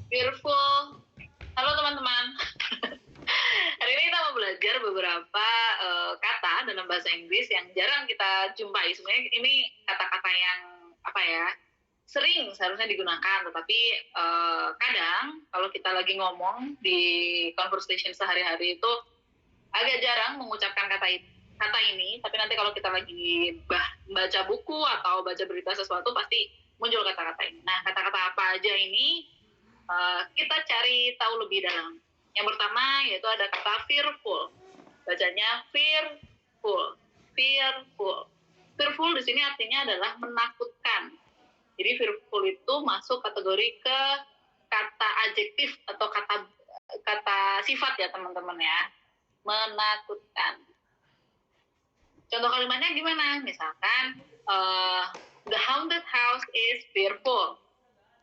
Fearful. Halo teman-teman. Hari ini kita mau belajar beberapa kata dalam bahasa Inggris yang jarang kita jumpai. Sebenarnya ini kata-kata yang sering seharusnya digunakan, tetapi kadang kalau kita lagi ngomong di conversation sehari-hari itu agak jarang mengucapkan kata ini. Tapi nanti kalau kita lagi baca buku atau baca berita sesuatu pasti muncul kata-kata ini. Nah, kata-kata apa aja ini? Kita cari tahu lebih dalam. Yang pertama yaitu ada kata fearful. Bacanya fearful. Fearful. Fearful di sini artinya adalah menakutkan. Jadi fearful itu masuk kategori ke kata adjektif atau kata sifat ya teman-teman ya. Menakutkan. Contoh kalimatnya gimana? Misalkan the haunted house is fearful.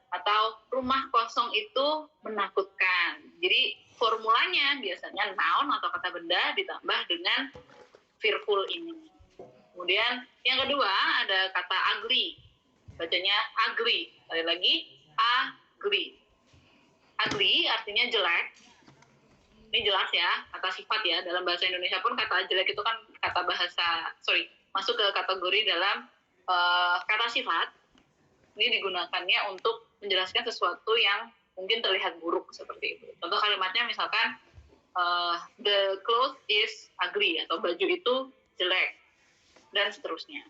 Atau rumah kosong itu menakutkan. Jadi formulanya biasanya noun atau kata benda ditambah dengan fearful ini. Kemudian yang kedua ada kata ugly. Bacanya ugly. Sekali lagi, ugly. Ugly artinya jelek. Ini jelas ya, kata sifat ya. Dalam bahasa Indonesia pun kata jelek itu kan masuk ke kategori dalam kata sifat. Ini digunakannya untuk menjelaskan sesuatu yang mungkin terlihat buruk seperti itu. Contoh kalimatnya misalkan the clothes is ugly atau baju itu jelek dan seterusnya.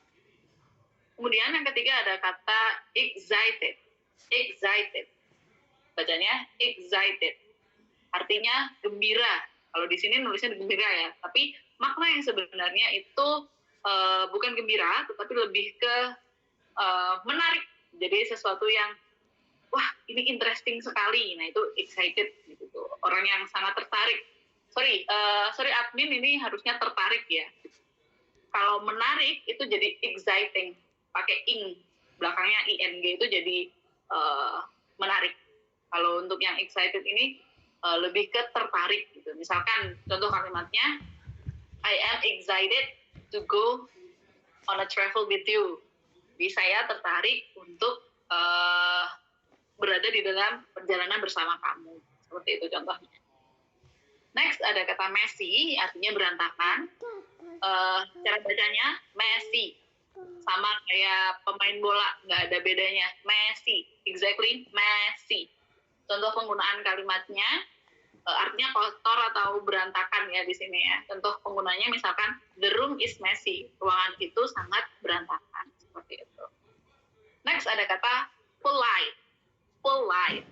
Kemudian yang ketiga ada kata excited. Excited. Bacanya excited. Artinya gembira. Kalau di sini nulisnya gembira ya, tapi makna yang sebenarnya itu bukan gembira, tetapi lebih ke menarik. Jadi sesuatu yang wah ini interesting sekali. Nah itu excited gitu. Orang yang sangat tertarik. Sorry admin, ini harusnya tertarik ya. Kalau menarik itu jadi exciting. Pakai ing belakangnya ing itu jadi menarik. Kalau untuk yang excited ini lebih ke tertarik gitu. Misalkan contoh kalimatnya, I am excited to go on a travel with you. Jadi saya tertarik untuk berada di dalam perjalanan bersama kamu. Seperti itu contohnya. Next ada kata messy, artinya berantakan. Cara bacanya messy. Sama kayak pemain bola, nggak ada bedanya. Messy, exactly messy. Contoh penggunaan kalimatnya, artinya kotor atau berantakan ya di sini ya. Contoh penggunanya misalkan, the room is messy. Ruangan itu sangat berantakan. Seperti itu. Next ada kata polite. Polite.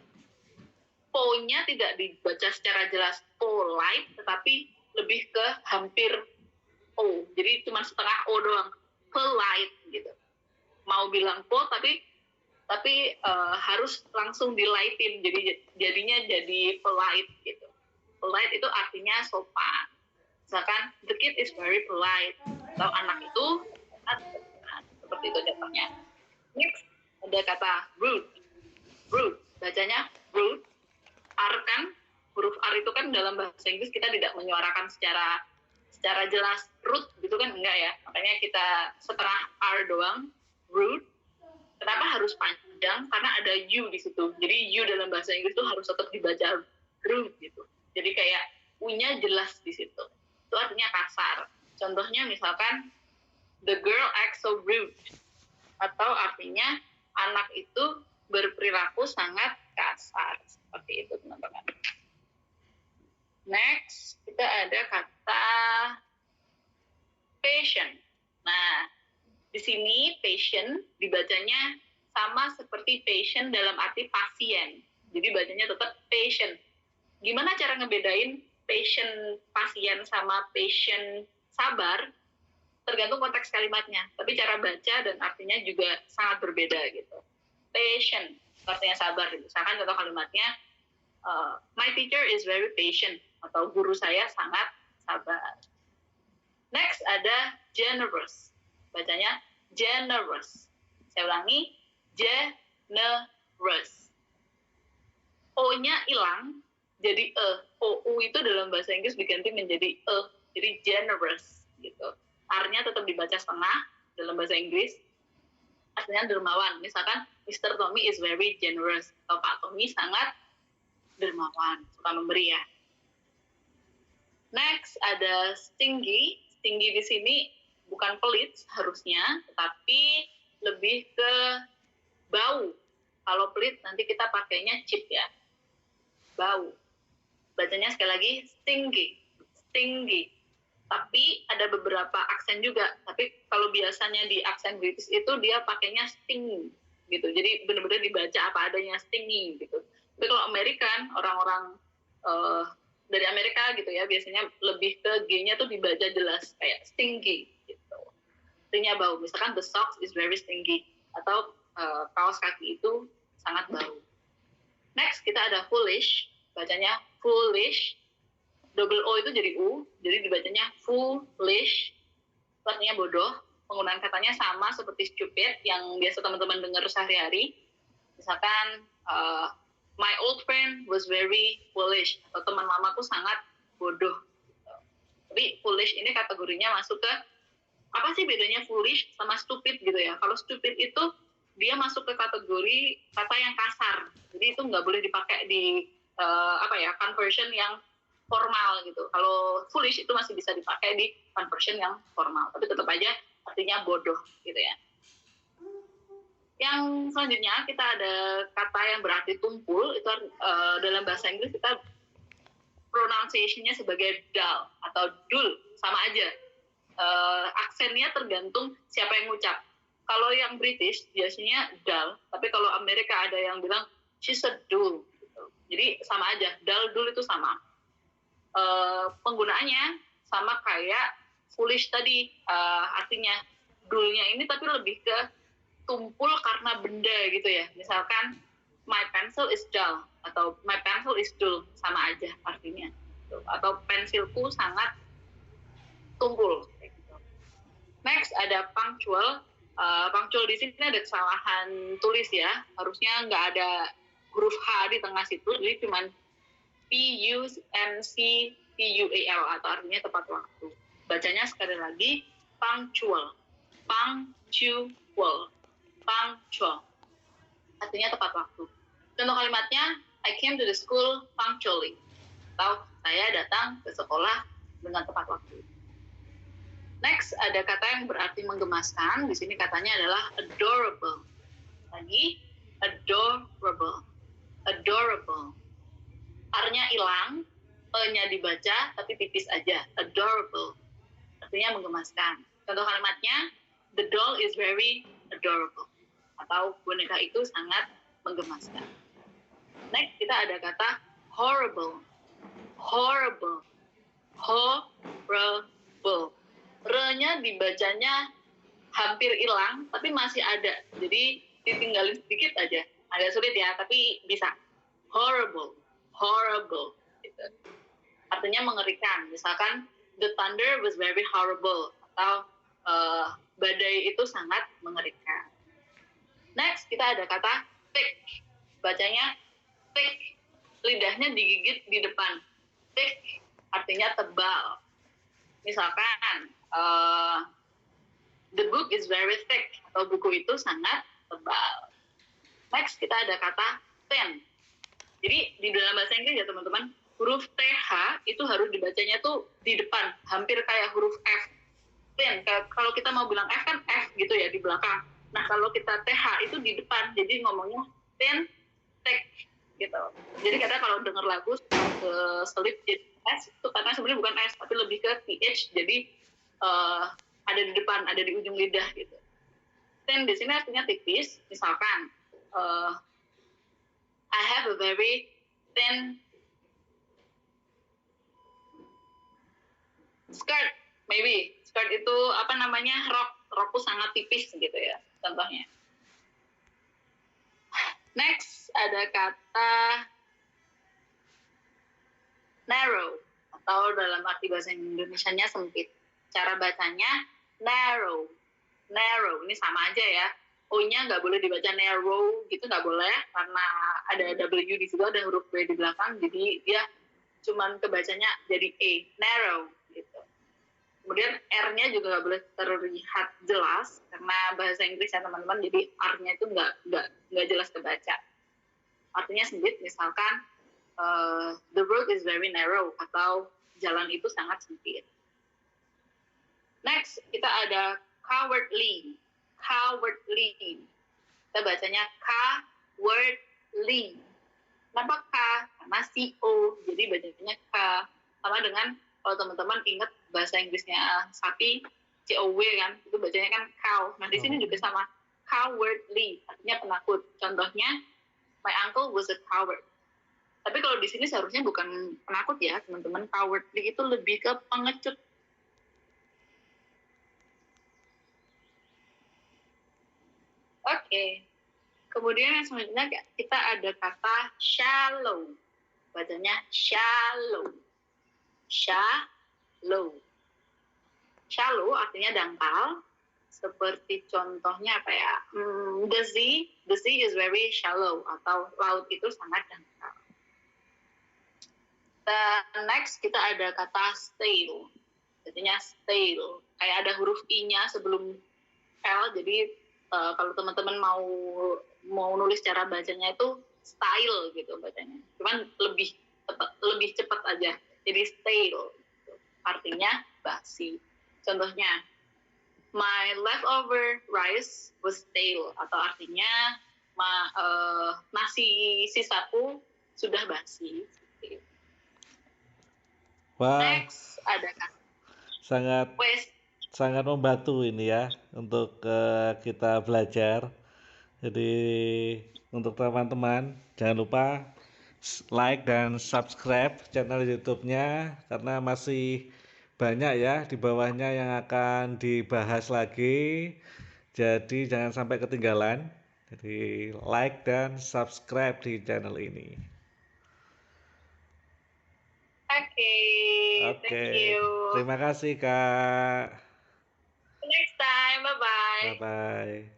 Po-nya tidak dibaca secara jelas polite, tetapi lebih ke hampir O. Jadi cuma setengah O doang. Polite gitu. Mau bilang po tapi harus langsung dilaitin. Jadinya jadi polite gitu. Polite itu artinya sopan. Misalkan the kid is very polite. Atau anak itu seperti itu contohnya. Next ada kata rude. Rude, bacanya rude. R kan, huruf R itu kan dalam bahasa Inggris kita tidak menyuarakan secara jelas rude gitu kan, enggak ya. Makanya kita setengah R doang, rude. Kenapa harus panjang? Karena ada U di situ. Jadi U dalam bahasa Inggris itu harus tetap dibaca rude gitu. Jadi kayak U-nya jelas di situ. Itu artinya kasar. Contohnya misalkan the girl acts so rude. Atau artinya anak itu berperilaku sangat kasar. Seperti itu teman-teman. Next, kita ada kata patient. Nah, di sini patient dibacanya sama seperti patient dalam arti pasien. Jadi bacanya tetap patient. Gimana cara ngebedain patient pasien sama patient sabar? Tergantung konteks kalimatnya. Tapi cara baca dan artinya juga sangat berbeda gitu. Patient, artinya sabar. Misalkan contoh kalimatnya, my teacher is very patient. Atau guru saya sangat sabar. Next ada generous. Bacanya generous. Saya ulangi, generous. O-nya hilang, jadi E. O-U itu dalam bahasa Inggris diganti menjadi E. Jadi generous gitu. R-nya tetap dibaca setengah dalam bahasa Inggris. Artinya dermawan. Misalkan, Mr. Tommy is very generous. Atau Pak Tommy sangat dermawan, suka memberi ya. Next ada stingy. Stingy di sini bukan pelit harusnya, tetapi lebih ke bau. Kalau pelit nanti kita pakainya cheap ya. Bau. Bacanya sekali lagi stingy. Stingy. Tapi ada beberapa aksen juga. Tapi kalau biasanya di aksen British itu dia pakainya sting gitu. Jadi benar-benar dibaca apa adanya stingy gitu. Tapi kalau American, orang-orang dari Amerika gitu ya, biasanya lebih ke G-nya tuh dibaca jelas kayak stinky gitu. Artinya bau. Misalkan the socks is very stinky atau kaos kaki itu sangat bau. Next kita ada foolish, bacanya foolish. Double O itu jadi U, jadi dibacanya foolish. Artinya bodoh. Penggunaan katanya sama seperti stupid yang biasa teman-teman dengar sehari-hari. Misalkan my old friend was very foolish, atau teman lamaku sangat bodoh. Tapi foolish ini kategorinya masuk ke, apa sih bedanya foolish sama stupid gitu ya? Kalau stupid itu dia masuk ke kategori kata yang kasar, jadi itu nggak boleh dipakai di conversion yang formal gitu. Kalau foolish itu masih bisa dipakai di conversion yang formal, tapi tetap aja artinya bodoh gitu ya. Yang selanjutnya kita ada kata yang berarti tumpul, itu dalam bahasa Inggris kita pronunciation-nya sebagai dull atau dul, sama aja. Aksennya tergantung siapa yang ngucap. Kalau yang British biasanya dull, tapi kalau Amerika ada yang bilang she's a dull. Gitu. Jadi sama aja, dull, dul itu sama. Penggunaannya sama kayak foolish tadi, artinya dulnya ini tapi lebih ke tumpul karena benda gitu ya. Misalkan my pencil is dull atau my pencil is dull, sama aja artinya. Atau pensilku sangat tumpul. Next ada punctual. Punctual di sini ada kesalahan tulis ya. Harusnya nggak ada huruf H di tengah situ, jadi cuma P-U-N-C-T-U-A-L atau artinya tepat waktu. Bacanya sekali lagi punctual. Punctual. Punctual. Artinya tepat waktu. Contoh kalimatnya, I came to the school punctually. Atau saya datang ke sekolah dengan tepat waktu. Next, ada kata yang berarti menggemaskan. Di sini katanya adalah adorable. Lagi, adorable. Adorable. R-nya hilang, E-nya dibaca, tapi tipis aja. Adorable. Artinya menggemaskan. Contoh kalimatnya, the doll is very adorable. Atau boneka itu sangat menggemaskan. Next, kita ada kata horrible. Horrible. Horrible. R-nya dibacanya hampir hilang, tapi masih ada. Jadi ditinggalin sedikit aja. Agak sulit ya, tapi bisa. Horrible. Horrible. Gitu. Artinya mengerikan. Misalkan, the thunder was very horrible. Atau badai itu sangat mengerikan. Next, kita ada kata thick. Bacanya thick. Lidahnya digigit di depan. Thick artinya tebal. Misalkan, the book is very thick. Atau buku itu sangat tebal. Next, kita ada kata thin. Jadi, di dalam bahasa Inggris ya teman-teman, huruf TH itu harus dibacanya tuh di depan. Hampir kayak huruf F. Thin. Kalau kita mau bilang F kan F gitu ya di belakang. Nah, kalau kita TH itu di depan, jadi ngomongnya thin, thick, gitu. Jadi kadang kalau dengar lagu selip S, itu karena sebenarnya bukan S, tapi lebih ke TH, jadi ada di depan, ada di ujung lidah, gitu. Thin di sini artinya tipis, misalkan, I have a very thin skirt, maybe. Skirt itu, rokku sangat tipis, gitu ya. Contohnya. Next, ada kata narrow, atau dalam arti bahasa Indonesianya sempit. Cara bacanya narrow. Narrow, ini sama aja ya. O-nya nggak boleh dibaca narrow, gitu nggak boleh, karena ada W di situ, ada huruf B di belakang, jadi dia cuman kebacanya jadi E, narrow, gitu. Kemudian R-nya juga nggak boleh terlihat jelas, karena bahasa Inggris ya teman-teman, jadi R-nya itu nggak jelas kebaca. Artinya sempit, misalkan, the road is very narrow atau jalan itu sangat sempit. Next, kita ada cowardly. Cowardly. Kita bacanya cowardly. Kenapa K? Karena CO, jadi bacanya K. Sama dengan kalau teman-teman ingat bahasa Inggrisnya sapi, COW kan, itu bacanya kan cow. Nah di sini juga sama, cowardly, artinya penakut. Contohnya, my uncle was a coward. Tapi kalau di sini seharusnya bukan penakut ya, teman-teman. Cowardly itu lebih ke pengecut. Oke. Kemudian yang selanjutnya kita ada kata shallow. Bacanya shallow. Shallow. Shallow artinya dangkal. Seperti contohnya apa ya? The sea is very shallow, atau laut itu sangat dangkal. Dan next kita ada kata stale. Bacanya stale. Kayak ada huruf I-nya sebelum L, jadi kalau teman-teman mau nulis cara bacanya itu style gitu bacanya. Cuman lebih cepat aja. Jadi stale. Artinya basi. Contohnya, my leftover rice was stale, atau artinya nasi sisaku sudah basi. Wah, Next ada sangat membantu ini ya untuk kita belajar. Jadi untuk teman-teman jangan lupa like dan subscribe channel YouTube-nya, karena masih banyak ya di bawahnya yang akan dibahas lagi. Jadi jangan sampai ketinggalan. Jadi like dan subscribe di channel ini. Oke, thank you. Terima kasih Kak. Next time, bye-bye. Bye-bye.